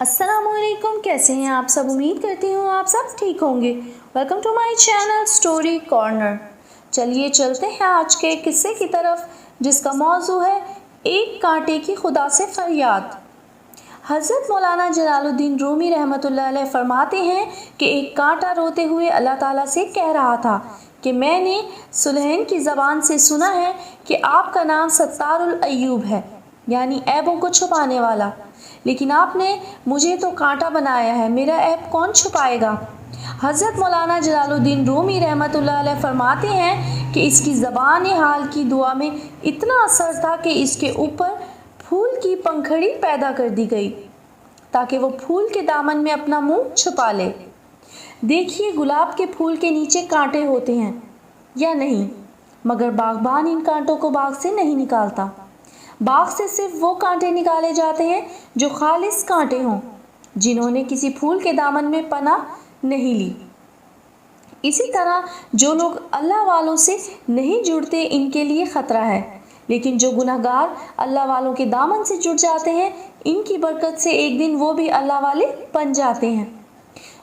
अस्सलामुअलैकुम, कैसे हैं आप सब। उम्मीद करती हूँ आप सब ठीक होंगे। Welcome to my channel story corner. चलिए चलते हैं आज के किस्से की तरफ, जिसका मौजू है एक कांटे की खुदा से फरियाद। हज़रत मौलाना जलालुद्दीन रूमी रहमतुल्लाह अलैह फरमाते हैं कि एक कांटा रोते हुए अल्लाह ताला से कह रहा था कि मैंने सुलैमान की ज़बान से सुना है कि आपका नाम सत्तारुल अय्यूब है, यानी ऐबों को छुपाने वाला, लेकिन आपने मुझे तो कांटा बनाया है, मेरा ऐब कौन छुपाएगा। हज़रत मौलाना जलालुद्दीन रूमी रहमतुल्लाह अलैह फरमाते हैं कि इसकी ज़बान हाल की दुआ में इतना असर था कि इसके ऊपर फूल की पंखड़ी पैदा कर दी गई ताकि वो फूल के दामन में अपना मुंह छुपा ले। देखिए, गुलाब के फूल के नीचे कांटे होते हैं या नहीं, मगर बागबान इन कांटों को बाग से नहीं निकालता। बाग से सिर्फ वो कांटे निकाले जाते हैं जो खालिस कांटे हों, जिन्होंने किसी फूल के दामन में पनाह नहीं ली। इसी तरह जो लोग अल्लाह वालों से नहीं जुड़ते, इनके लिए ख़तरा है, लेकिन जो गुनहगार अल्लाह वालों के दामन से जुड़ जाते हैं, इनकी बरकत से एक दिन वो भी अल्लाह वाले बन जाते हैं।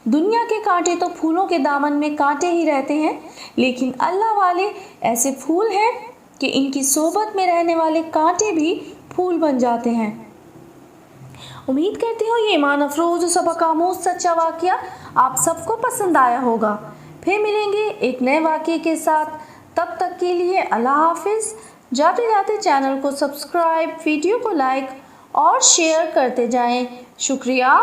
दुनिया के कांटे तो फूलों के दामन में कांटे ही रहते हैं, लेकिन अल्लाह वाले ऐसे फूल हैं कि इनकी सोबत में रहने वाले कांटे भी फूल बन जाते हैं। उम्मीद करती हूँ ये ईमान अफरोज सबक आमूज सच्चा वाक़या आप सबको पसंद आया होगा। फिर मिलेंगे एक नए वाक़ये के साथ, तब तक के लिए अल्लाह हाफिज़। जाते जाते चैनल को सब्सक्राइब, वीडियो को लाइक और शेयर करते जाएं। शुक्रिया।